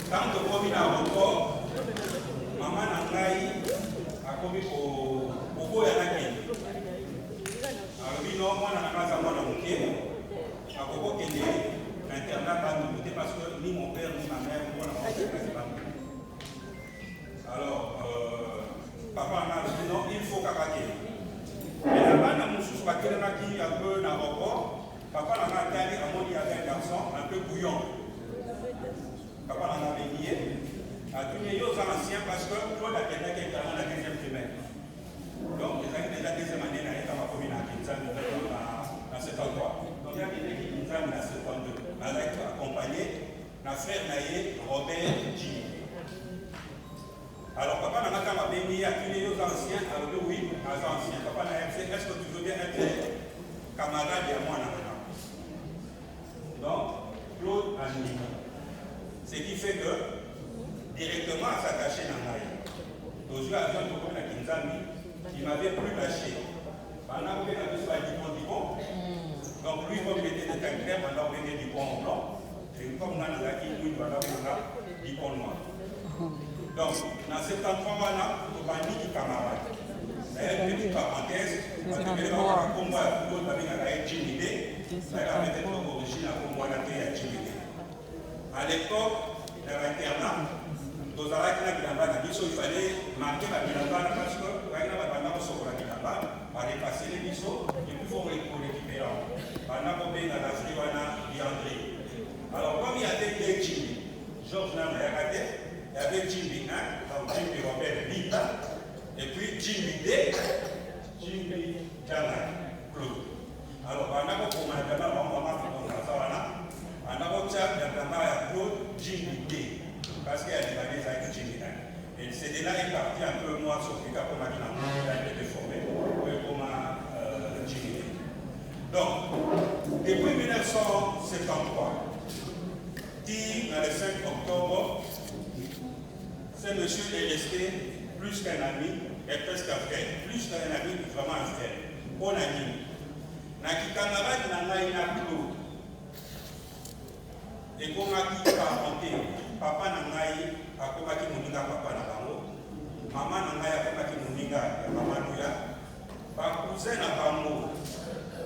Tant que comme il a encore, maman n'a pas eu à comme au bout de la guerre. Alors, non, moi, je n'ai pas à moi dans mon pied. À propos que l'internat va nous coûter parce que ni mon père ni ma mère, moi, on n'a pas. Alors, papa a dit non, il faut qu'à mais là-bas, dans mon sous qui un peu dans le corps, papa a dit à mon un garçon un peu bouillant. Papa a baigné. À tous les anciens parce que Claude a quelqu'un qui est dans la deuxième primaire. Donc, il y a déjà deuxième année dans ma commune à Kinzan, dans cet endroit. Donc, il y a quelqu'un qui est dans la seconde, avec accompagné ma frère Naïe, Robert G. Alors, papa n'a pas béni à tous les anciens, alors que oui, aux anciens. Papa n'a dit, est-ce que tu veux bien être camarade et à moi maintenant? Donc, Claude a dit. Ce qui fait que, directement à s'attacher dans l'air. Donc, je suis à la Kinzami, il ne m'avait plus lâché. Pendant que j'ai fait du bon, donc lui, comme il était de clair, pendant que j'ai du bon blanc, et comme on a dit, lui, il va avoir du bon noir. Donc, dans 73 ans, on va dire camarade. D'ailleurs, une petite parenthèse, parce que les gens qui ont intimidé, ça a été origine à moi la intimidé. À l'époque de l'internat, il fallait marquer la bilamba parce que on est passé les bisous et puis il faut récupérer. Pendant qu'on est dans la friwana Diandré. Alors, comme il y avait deux Jimmy, Georges Namayakate, il y avait Jimmy 1, donc Jimmy Robert Lita, et puis Jimmy D, Jimmy Jana Claude. Alors, pendant qu'on a fait Claude Jimmy D, parce qu'il y a des années avec Jimmy 1. Et c'est de là qu'il est parti un peu moins sur le cas comme il a été formé, comme Jimmy D. Donc, depuis 1973, dans le 5 octobre, ce monsieur est resté plus qu'un ami et presque un frère. Plus qu'un ami, vraiment un frère. Bon ami. Dans le camarade, il y a un Claude. Et comme il a parenté, papa nangai akobaki moninga papa na bango, maman nangai akobaki moninga ya maman nuya, ba cousin na bango,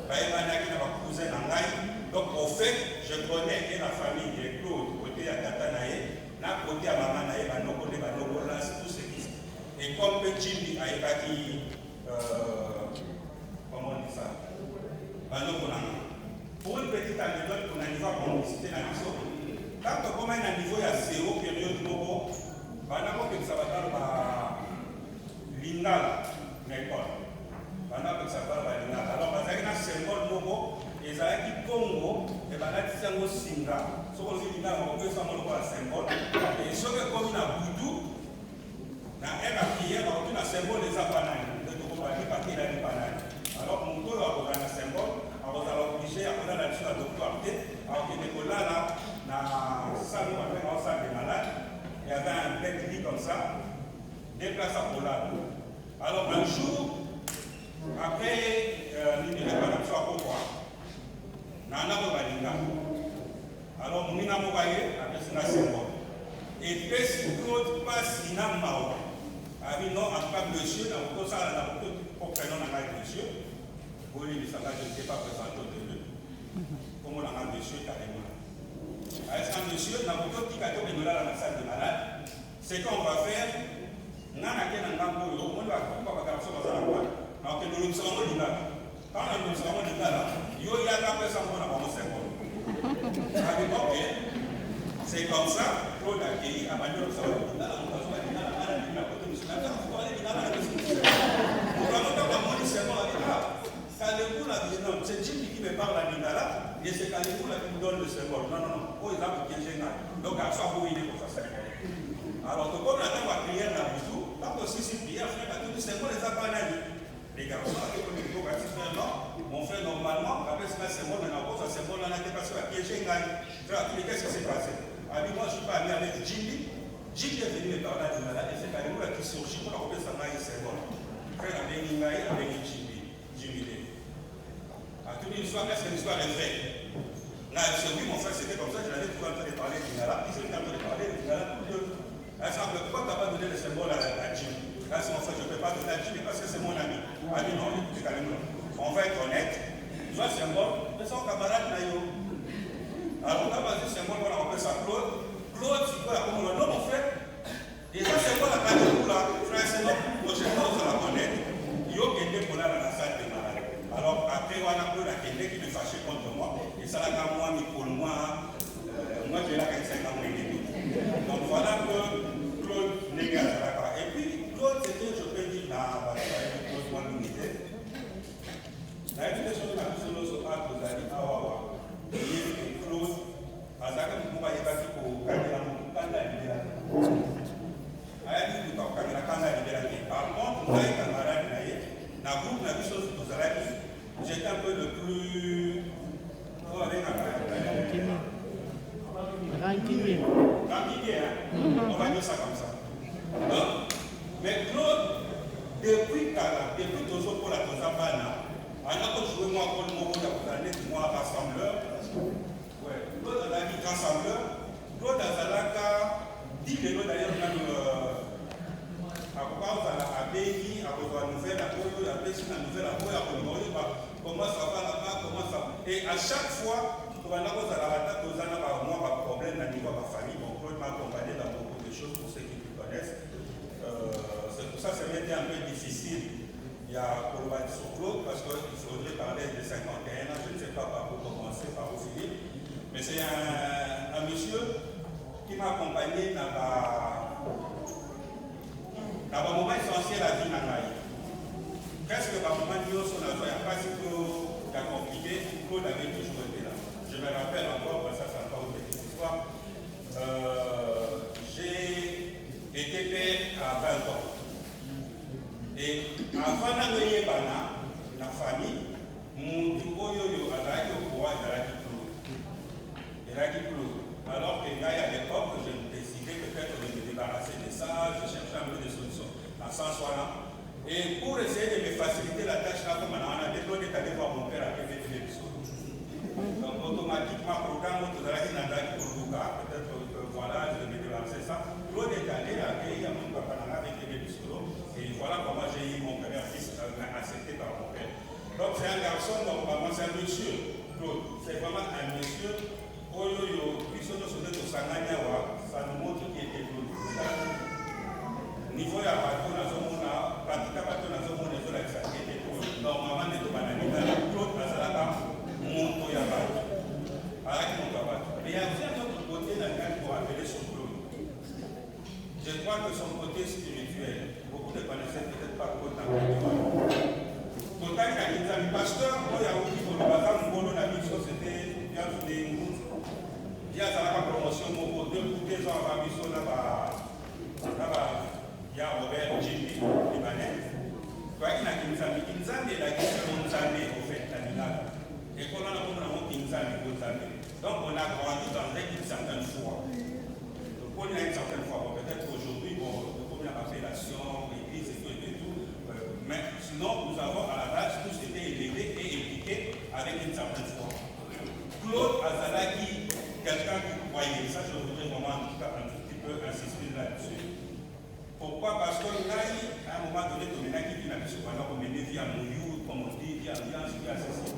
ba ebanaki na ba cousin nangai. Donc au fait, je connais la famille de Claude côté à tata nae, na côté à maman nae, ba noko de ba noko là, c'est tout ce qui. Et comme Jimmy a ebaki comment on dit ça, ba noko nanga. Pour une petite anecdote, on a une fois qu'on visitait la mission. Quand on a un niveau à zéro période de Mobo, on a que ça va dans l'Ingala, l'école. On a que ça va dans l'Ingala. Alors, on a un symbole Mobo, et ça a dit Congo, et on a dit Sango Singa. Ce qu'on dit, on peut savoir le symbole. Et ce que comme il a Boudou, dans un prière, on a un symbole des Apanani. De tout le parti là, les Panani. Alors, mon tour a un symbole. Alors, on a obligé à faire la mission à docteur Arte, alors qu'il est là, dans la salle des malades, il y avait un bête lit comme ça, des places à Polar. Alors, un jour, après, il n'y a pas de choix pour moi. Alors, on a envoyé avec ce symbole. Et puis, si Claude passe, il n'a pas dit non, en tout cas, monsieur, dans le ça, pour prénom, on a monsieur. Oui, ça va, je ne sais pas présenter au début. Comment on a un monsieur carrément. Est-ce qu'un monsieur n'a pas de cadeau de dans la salle de malade? C'est qu'on va faire. On a un campo, on va faire un peu de temps. Donc, nous nous sommes dit là. Quand nous nous sommes dit là, il y a un peu de temps pour avoir un symbole. C'est comme ça, Claude a accueilli à Manuel, nous sommes dit là, on va faire un peu de temps. C'est Jimmy qui me parle à Lingala, et c'est Kalibou qui me donne le symbole. Non, non, non. Oh, il a un peu génial. Donc, à ça, vous, il est pour ça. Alors, comme la dame a prié dans le tout, tant que si prière, frère, tout le symbole les a pas nani. Les garçons, mon frère, normalement, après ce symbole, on a posé un symbole, on a été passé à piéger. Qu'est-ce qui s'est passé? Moi, je suis pas allé avec Jimmy. Jimmy est venu me parler à Lingala, et c'est Kalibou qui surgit pour la repère sa maille symbole. Frère, avec Lingala, avec Jimmy. Toute une histoire, est-ce que l'histoire est vraie? Là, oui, mon frère, c'était comme ça, je l'avais tout en train de parler du Nala, puis je l'ai en train de parler du Nala. Dans l'idée, on va dire ça comme ça. Donc, mais Claude, depuis toujours pour la Tozabana, on a joué moi pour le moment de moi rassembleur. Ouais, Claude a dit rassembleur. Claude a Zalaka, dit que nous d'ailleurs, à cause de la ABI, à cause de la nouvelle, à cause de la nouvelle, à cause de la comment ça va là-bas, comment ça. Et à chaque fois, on a cause de la moi, pas de problème, à niveau de ma famille, donc Claude m'a accompagné dans beaucoup de choses pour ceux qui me connaissent. C'est pour ça que ça m'a été un peu difficile. Il y a pour sur Claude, parce qu'il faudrait parler de 51 ans, je ne sais pas par où commencer, par où finir. Mais c'est un monsieur qui m'a accompagné dans un moment essentiel à la vie dans la vie. Presque par moment, il n'y a pas si compliqué, Claude avait toujours été là. Je me rappelle encore, ça c'est encore une petite histoire. J'ai été père à 20 ans. Et avant d'amener la famille, mon tuoyo a été au pouvoir de la alors que à l'époque, j'ai décidé peut-être de me débarrasser de ça, je cherchais un peu des solutions dans ce sens-là. Et pour essayer de me faciliter la tâche, là, comme on a dit, Claude est allé voir mon père à PVT. Donc automatiquement, programme, peut-être que voilà, je vais me débarrasser de ça. Claude est allé accueillir mon papa avec les biscuits. Et voilà comment j'ai eu mon premier fils accepté par mon père. Donc c'est un garçon, donc vraiment c'est un monsieur. Claude, c'est vraiment un monsieur. Ça nous montre qui était Claude. Niveau ya bateau, normalement, Claude Azalaka, monto ya bateau. Mais il y a aussi un autre côté dans lequel il faut appeler son Claude. Je crois que son côté spirituel, beaucoup ne connaissaient peut-être pas Claude dans le pasteur, il y a aussi pour le bazar, c'était bien soudé. Il y a la promotion pour 2 ans avant Bissot, il y a Robert Jimmy, libanais. Il a Kinzami, Kinzami est la question de Kinzami, au fait, la Milana. Et qu'on a Kinzami, donc on a grandi dans une certaine foi. Donc on a une certaine foi. Peut-être aujourd'hui, comme la révélation, l'église et tout, mais sinon, nous avons à la base tous été élevés et éduqués avec une certaine foi. Claude Azalaki, quelqu'un qui croyait, ça je voudrais vraiment en tout cas un tout petit peu insister là-dessus. Pourquoi? Parce que là, à un moment donné, il y a qui n'a plus pendant qu'on menait via mon you, comme on dit, via ambiance, via ceci.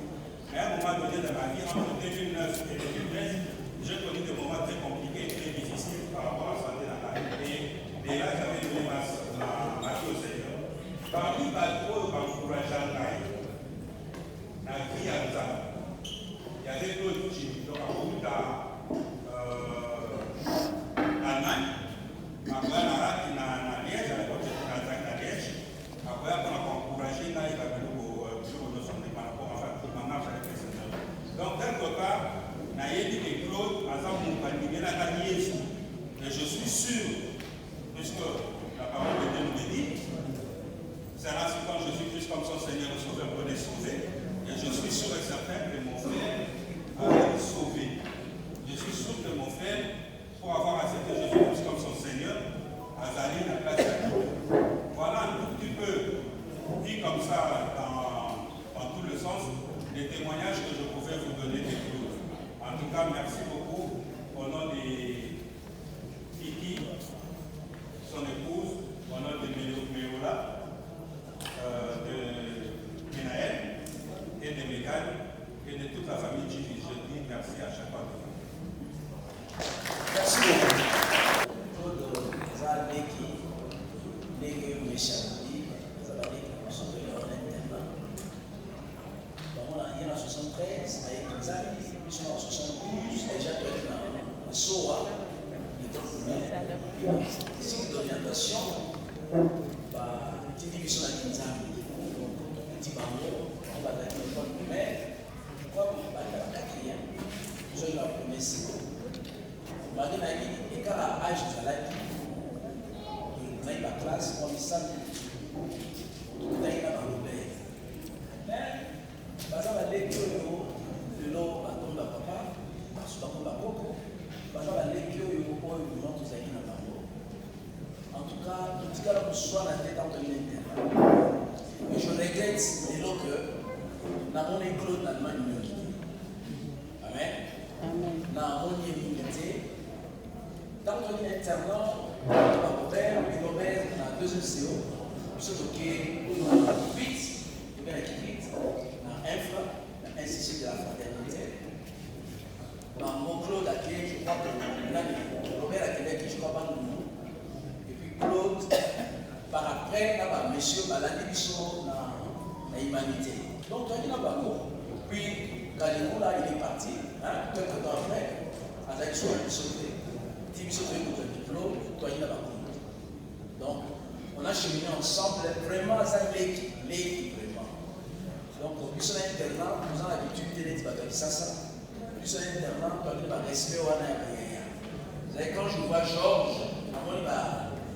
Mais à un moment donné dans ma vie, entre 2009 et 2013, j'ai connu des moments très compliqués et très difficiles par rapport à la santé dans la vie. Et là, j'avais donné ma vie au Seigneur. Parmi les trop encourageants, la vie à nous. Il y avait d'autres qui donc à Allemagne, après la Liège, à l'époque c'était la Liège, après on a encouragé là il a venu au bureau de son département, enfin pour ma marche avec les Seigneurs. Donc quelque part, Naïdi et Claude, à ça mon panier, la Liège, et je suis sûr, puisque la parole de Dieu nous dit, c'est ainsi quand Jésus-Christ comme son Seigneur et Sauveur peut les sauver. Et je suis sûr et certain que mon frère a été sauvé. Je suis sûr que mon frère, pour avoir accepté Jésus-Christ comme son Seigneur, a allé la place à Dieu. Voilà un tout petit peu, dit comme ça, dans tout le sens, les témoignages que je pouvais vous donner des Claude. En tout cas, merci beaucoup au nom de Kiki, son épouse, au nom de Méola, de Menaël et de Mégane et de toute la famille Jimmy. Je dis merci à chaque fois de vous. Merci beaucoup. Claude, Zalbeki, Légué Méchandi, Zalbeki, on se fait en interne. Donc, il y en a 73, avec Zalbeki, ils sont en 72, déjà dans le SOA, les sites d'orientation, petite division à Kinzami, petit bandeau, on va dans l'école primaire, comme on va dans la quatrième, nous avons la première cycle. Malgré l'écart à âge de la vie, on a eu la classe comme ça, on a eu la barrière. Mais, par exemple, l'école de l'eau, à tombe à papa, parce qu'on va beaucoup, par exemple, l'école de l'eau, soit la tête entre les mains. Et je regrette que nous avons un Claude dans l'Allemagne. Amen. Nous avons une unité. Dans le internat, Robert, la deuxième CO, ce qui est 8, dans Infra, l'Institut de la Fraternité. Mon Claude a qui, je crois que Robert a qui, je crois pas le nom. Et puis Claude, par après, là, monsieur, l'année qui sont dans l'humanité. Donc, il y a un puis, Galileo, là, il est parti, quelques temps après, à la histoire, il sauté. Il sauté pour le diplôme, toi, il a pas. Donc, on a cheminé ensemble, vraiment, ça, l'équipe, vraiment. Donc, nous sommes internats, nous avons l'habitude de faire ça. Nous sommes internats, nous avons respect au Wana. Vous savez, quand je vois Georges,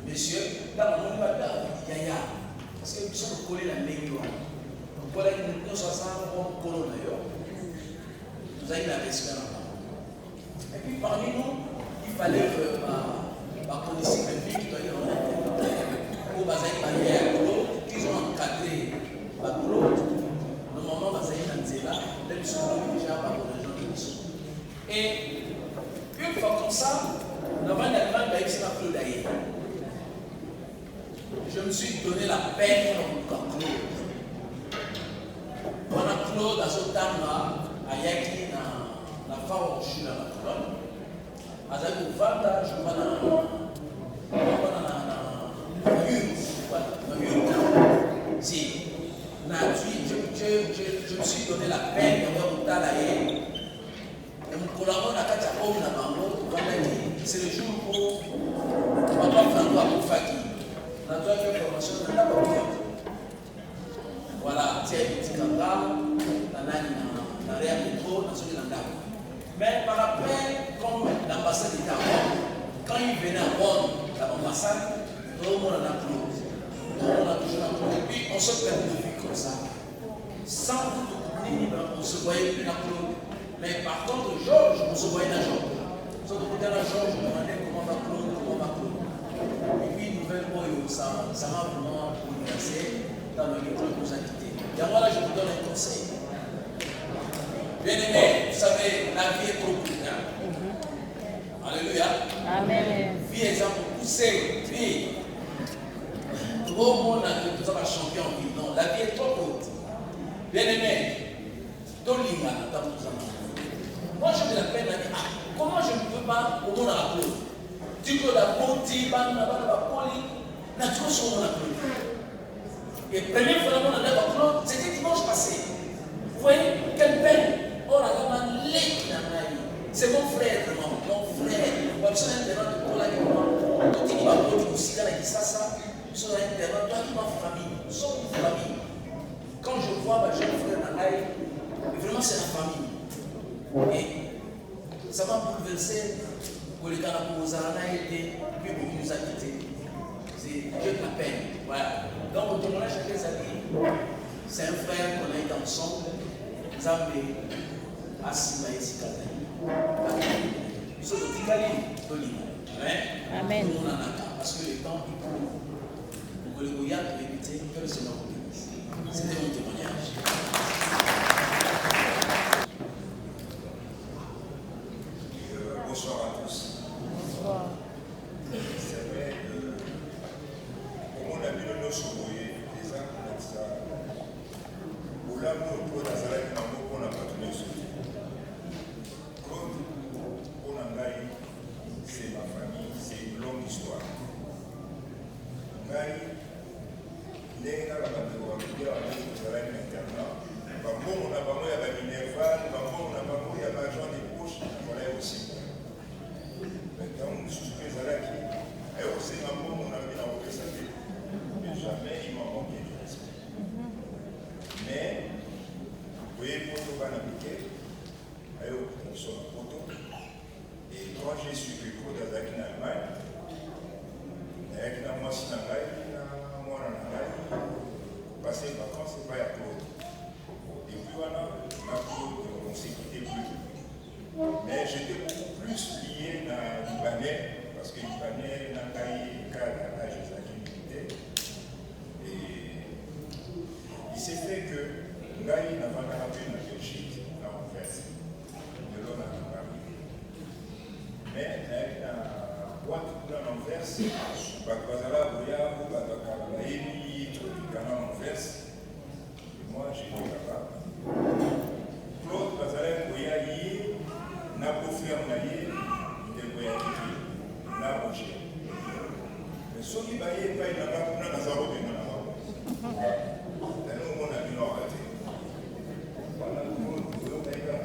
monsieur, là, on va Yaya. Parce que nous sommes collés la langue. Voilà, nous sommes ensemble, colons d'ailleurs. Nous avons la respect là-bas. Et puis, parmi nous, il fallait que ma connaissance de vie qui doit y avoir pour Bazaï Barrière, qu'ils ont encadré ma Claude. Normalement, Bazaï Nanzela, même si on déjà par les gens qui sont. Et une fois comme ça, nous avons l'Allemagne d'Aïs ma Claude d'ailleurs. Je me suis donné la peine pour Claude. On a Claude à ce temps-là, à Yaki, na fao shula na koloni. Azali kuvanda, je vois na si, je me suis donné la peine de voir Moutalaye. Et mon collaborateur n'a qu'à dire, c'est le jour où Papa Franco a Faki. On a besoin de formation de la voilà, c'est un petit kanga, dans l'air métro, dans ce qu'il en a. Mais par après, comme l'ambassade était à Rome, quand il venait à Rome, l'ambassade, tout le monde en a close. Tout le monde a toujours en close. Et puis, on se perd de vie comme ça. Sans tout on se voyait plus dans close. Mais par contre, Georges, on se voyait dans Georges. Sauf que quand Georges, je me demandais comment on va close, Et puis, nouvelle boy, ça m'a vraiment bouleversé dans le livre que nous a quitté. Et voilà, je vous donne un conseil. Bien aimé, vous savez, la vie est trop courte. Alléluia. Amen. Vie est poussée. Vie. Tout le monde a champion en vie. Non, la vie est trop courte. Bien aimé, Dolinga, moi je me la peine à dire, comment je ne peux pas au monde à la peau? Tu peux la peau, tu vas la poli, naturellement sur mon appel. Et première fois qu'on a la peau, c'était dimanche passé. Vous voyez, quelle peine. Oh là là, c'est mon frère, vraiment, mon frère. On va besoin d'un terrain de pour la gueule. Quand il va pour aussi dans la ça, sur un terrain, toi qui m'as famille, sauf une famille. Quand je vois ma jeune frère dans l'aïe, vraiment c'est la famille. Et ça m'a bouleversé. Pour les gars, pour Zana été, puis pour nous a quittés. C'est Dieu de la peine. Voilà. Donc, au témoignage de les amis, c'est un frère qu'on a été ensemble. Zambé, Asima et Sikata. Nous sommes au Tikali, Amen. Amen. Parce que le temps, il court. Pour le Goya, pour éviter que le Seigneur vous bénisse. C'était mon témoignage. Bonsoir à tous. Bonsoir. C'est vrai que, comme on a vu le nom Soboye, les gens comme ça, au l'amour pour la salade, on n'a pas tenu ce qui. Comme on a gagné, c'est ma famille, c'est une longue histoire. Gagné, les gars, la bande de Wabouya, on a eu le salade internat. Par contre, on a pas moi, il y a la Minerval, par contre, on a pas moi, il y a l'argent des poches, voilà aussi. Maintenant, nous sommes les Alaki. Et aussi, maman, on a mis en place sa vie. Mais jamais il m'a manqué de respect. Mais, vous voyez, pour nous, on va l'appliquer. On sort en photo. Et quand j'ai suivi le cours d'Azaki en Allemagne, avec la moi, si on a moi, on passer les vacances, c'est pas à Claude. Et puis voilà, ma Claude, on s'est quitté plus. Mais j'étais beaucoup plus lié à Libanais, parce que Libanais n'a pas eu le cas de l'âge des activités. watu kuna na Anvers bato bazala boya ou bato bayebi tropicana na Anvers. Moi j'étais là-bas. Claude bazala boya ye na beau-frère na ye de boya kiki na Roger. Mais soki baye pa ina ba kuna na zaro de na ba. Tano mona bino wakati. Wala ko taika.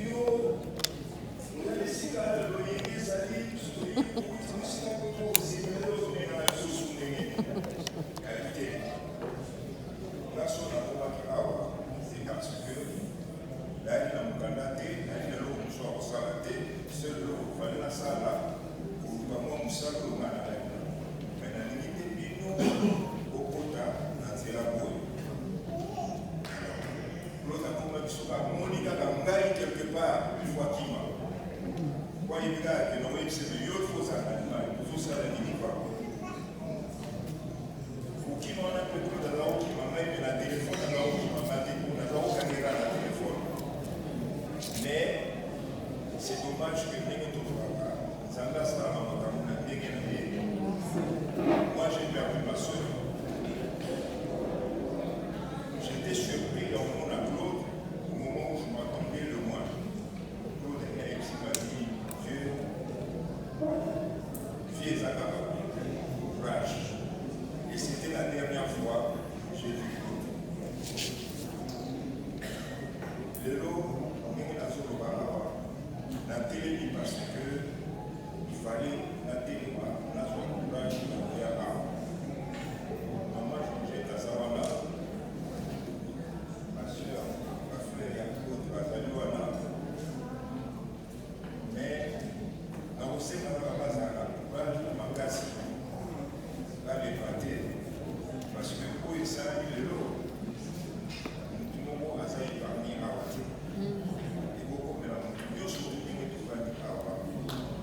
Yo le sika lo yingi sali sika ko sika lo na susu ndenge. Qualité. La sona ko ba kawa, c'est parce que là il a mukandate, là il a lo mso ko salate, seul lo fallait la sala pour pas moi musalo ngana. Quelque part, une fois qu'il m'a. Quoi, il y a que nous avons c'est mieux, il faut ça, il faut ça, il faut qui m'en a peu de la qui m'a mis la téléphone, la qui m'a dit pour la caméra la téléphone. Mais c'est dommage que les gens ne pas. Ça me laisse là, moi j'ai perdu ma soeur. J'étais surpris dans mon Claude. Et c'était la dernière fois que j'ai vu Claude. Le lot, on est dans ce la télé parce que il fallait la télé, on a son courage, on a maman, j'ai ta savana, ma soeur, ma frère, il y a Claude, ma Zaliwana. Mais, dans le sénat, on va passer à la courage, on m'a cassé. Parce que pour ça, il est là. Tout le monde a ça, il va venir à Wati. Et beaucoup de la monde, sont venus de Fani à Wati.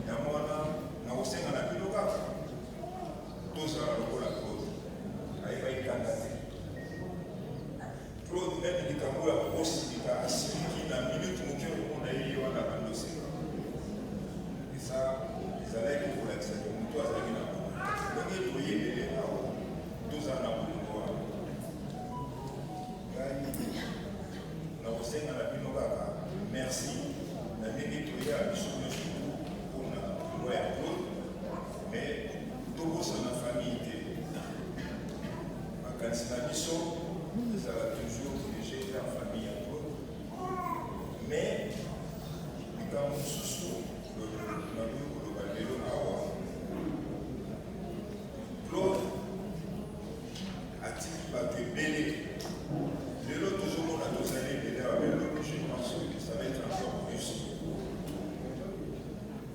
Et à moi, on a aussi un ami local. Tout ça, on a la cause. Il va y candidater. Claude, même, il y a la possibilité à celui qui a minute, on a eu un dossier. Et ça, ils allaient pour l'accepter. Toi, ça vient à vous. Donc, il faut y aller. Merci. La ministre a surtout pour la loi à Claude, mais tout ça dans la famille. Ma candidature, ça va toujours diriger la famille à Claude. Mais, quand on se souvient, Claude a-t-il pas que Bélé? Le lot toujours on a tous allé Bélé avec le je pense que ça va être encore plus.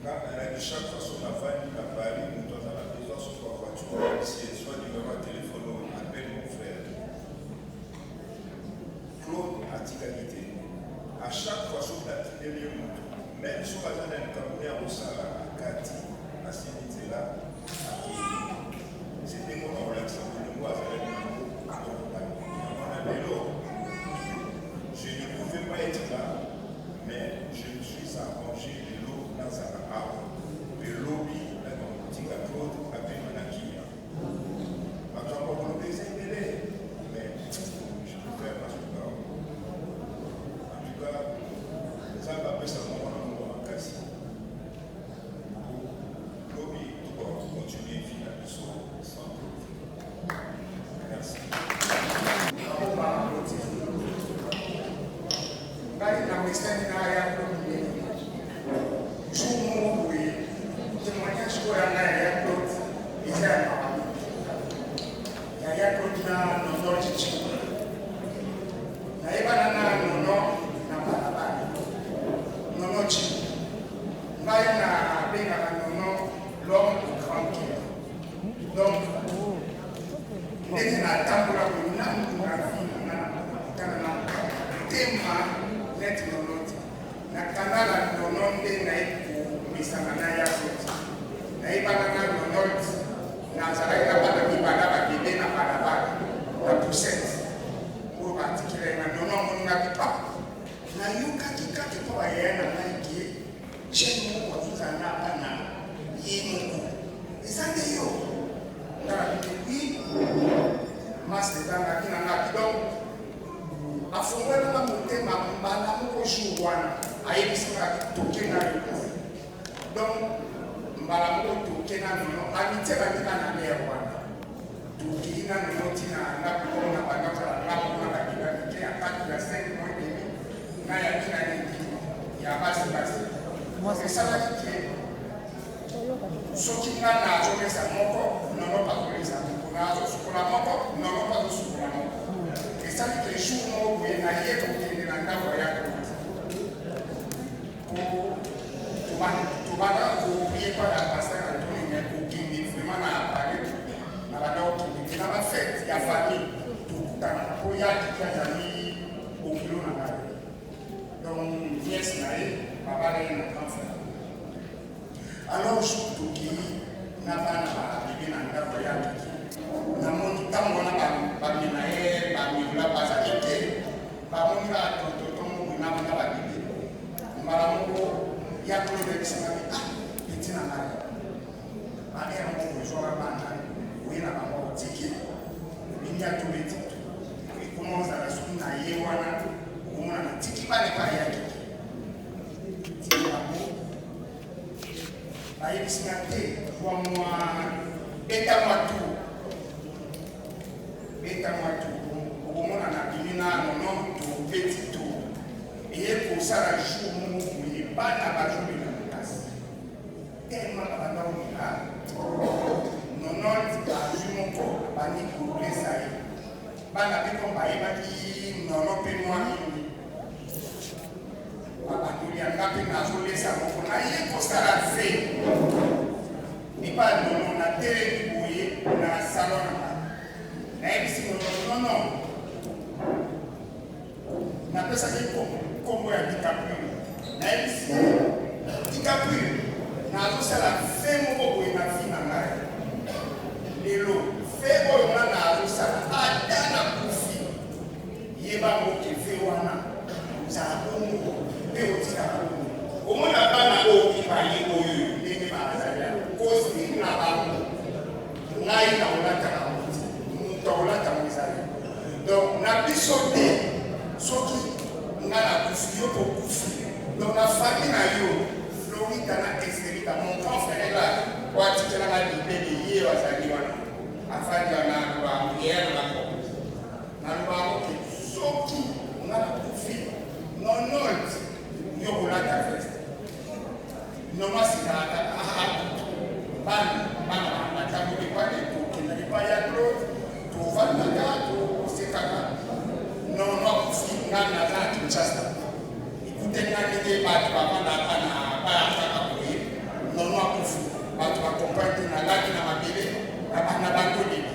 Car elle a dit chaque fois son affaire, il a parlé, nous sommes à la maison, sur la voiture, si elle soit numéro de téléphone, on appelle mon frère. Claude a-t-il qualité? À chaque fois, sur la télé, même sur la zone d'un Camerounais au Sala, à Kati, à Sénité-là, c'était mon relaxant de moi, ça va être je ne pouvais pas être là, mais je me suis arrangé de l'eau dans un arbre. Le lobby, la boutique à Claude, à Pémanakia. Ma chambre pour le baiser, mais je peux faire pas ce cas. En tout cas, ça va passer un moment dans mon casse. ayebisaka toke na yo donc mbala moko toke na mino amitié bandika na mer wana tokili na mino ntina nakokona bandakala nakokona bakila mike ya kati ya 5 mois et demi na ya kina neti ya basi esalaki ke soki nga nazomesa moko nono bakolesa moko nazosukola moko nono bazosukola moko esali ke jour moko boye naye kokende na ndako ya tobanda koprie pa ya pasteur antonine kokende vraiment na apare na banda okende na bafete ya famille tokutanaka po yakiki azali okilo na ngai donc niese na ye babala ye na grand frère alors jour tokei na bana babibi na ndako yakiki namoni ntango wana bamema ye bamiola bazali te bamoni batototomobu na bana babibi mbala moko yakolo bekisangami peti na ngai baera moko ezwaka bana oye na bango otiki binyato betito ekoma ozala soki na ye wana okomona na tiki bana epai yakiki tiki bango bayebisinga te zwa mwa beta mwatu okomona na bimi na nono to beti to eye kosala jour moko boye bana bazomela makasi tellement babanda omela nononti bazwi moko bandi kolesa ye bana mpe mpo bayebaki nono mpe mwa mingi babandoli yanga mpe nazolesa moko naye kosala ve epa nono na teleki boye na salon na nga nayebisi nono napesaki kombo ya DiCaprio nayebisi DiCaprio nazosala fe moko boye na vi na ngai lelo fe oyo nga nazosala ata na kufi yeba moke fe wana ozala bongo mpe otika bongo omona bana oyo mibale oyo ndenge bazali kosi na bango ngai na olataka moto aolataka ezali donc na biso te soki nga na kufi yo tokufi donc na famille na yo Florida na Esterita mon grand frère là watikelanga libele ye wazali wana afandi wana lubango ye na lubango ke soki nga na kufi nononti yo kolata veste nono asikaka bana batamboki pane tokenda epai ya Claude tovandaka tosekaka nono akufi nga naza na Kinshasa ikutenga ndenge bato bavandaka na bayakaka boye nono akufi bato bakompagne te nalaki na mabele na bandoleli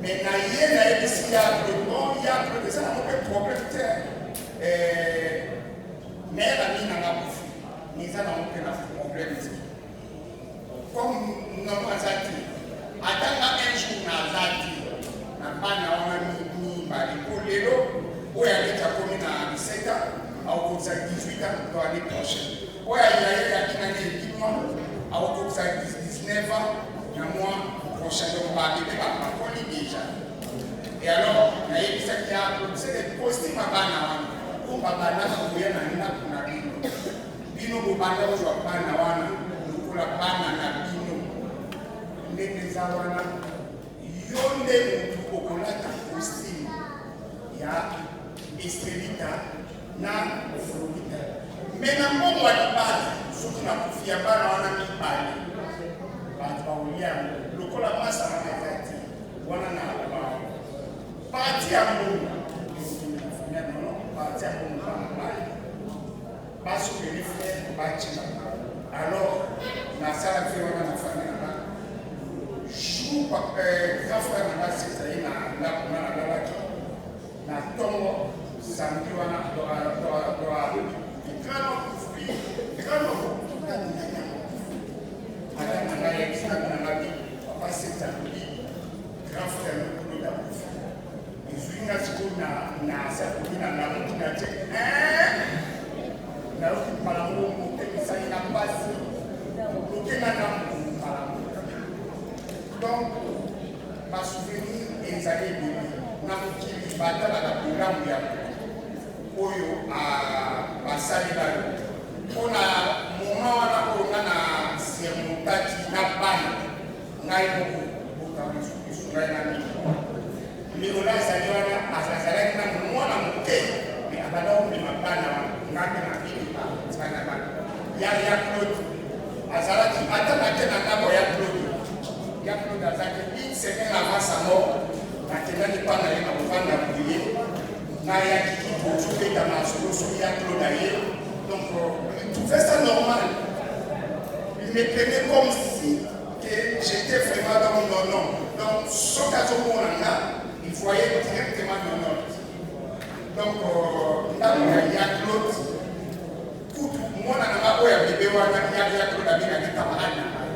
mais na ye nayebisi ya Claude bon ya Claude eza nango mpe problème te mais bami nanga kufi eza nango mpe na problème te comme nono aza te atanga un jour naza te na bana wana mibale po lelo oyo aleki akomi na 17 ans aokokisa 18 ans to année prochaine oyo ayaki nani ekimwa aokokisa 19 ans na mois prochain donc babebe bakoli déjà et alors nayebisaki ya c'est kostima bana wana po babandaka koya na ndako na bino bobanda kozwa bana wana lokola bana na bino ndenge eza wana yo nde motu okolata costume ya Esterita na Florida mais na mbongo ya libala soki na kufi ya bana wana mibale bato baolia yango lokola masa wana eza te wana na parti ya mbongo nono parti ya mbongo bamabale basopeli frere bacila alors nasala mpe wana na famille na bana jour grand frère na basi ezali na ndako nga nalalaki na ntongo samedi wana adama ngai ekisango na ngai papa setalobi grand frère lokolo ya kofi ezwi nga sikoyo na sakoki na nga motina te nayoki mpalango motemisani na mpasi lokenga na mpalango donc basouvenir ezali ebele na mokili batalaka bolamu ya oyo basalela yo mpona moma wana oyo nga na sermotaki na bana ngai moko bokamosusu ngai na mii mikola ezali wana azalaki na mwana moke me abanda komema bana ngai mpe na bimba bana bana ya Claude azalaki ata nake na ngambo ya Claude azalaki une semaine avant sa mort nakendaki mpa na ye na kovanda boye nayaki tozobeta masolo soki ya Claude aye donc il trouvait ça normal il me prenait comme si que j'étais vraiment dans mon nom donc soki azomona nga il voyait directement mon nom donc ntango ya Claude kutu mwana na nga oyo bebe wana ya Claude abengaki camarade na ngai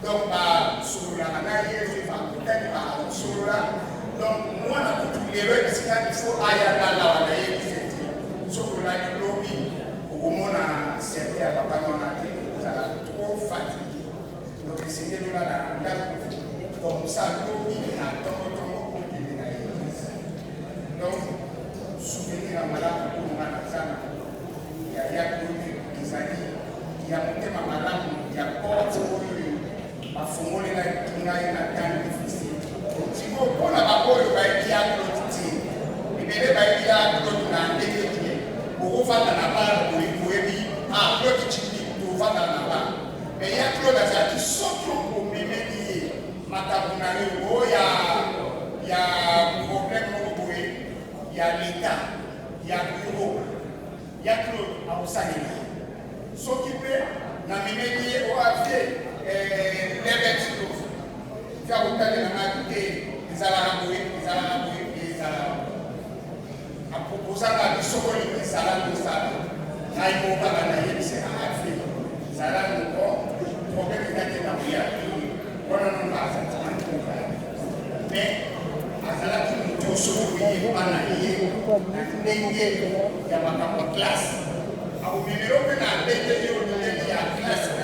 donc basololaka na ye bakutani basolola donc mwana kutu lelo esika il faut aya lalawa na ye biseti sokololaki lobi okomona serte ya papa wana te ozala trop fatigue donc esengeli olala ndako donc sa lobi na tongotongo okende na ye donc souvenir ya malamu okonga na zana ya Claude ezali ya motema malamu ya porte oyo bafongolela ngai na temps difficile siko mpona baoyo bayebi ya Claude te ebele bayebi ya Claude na ndenge te okovanda na bala oyebi Claude ciki tovanda na bala me ya Claude azalaki soki omemeli ye makambo na yo oyo ya problème moko boye ya leta ya bureau ya Claude akosalela soki mpe na memeli ye oyo avie lebetilo fia kotalela ngai te ezalaka boye apropozaka bisokoli ezala kosala ngai mokaka nayebisaka afe ezala moko problème ezaki na koya wana nonga azalaki koka mais azalaki moto osoki koyeba na ye na ndenge ya makambo ya classe akomemelo mpe na ndenge oyo ndenge ya classe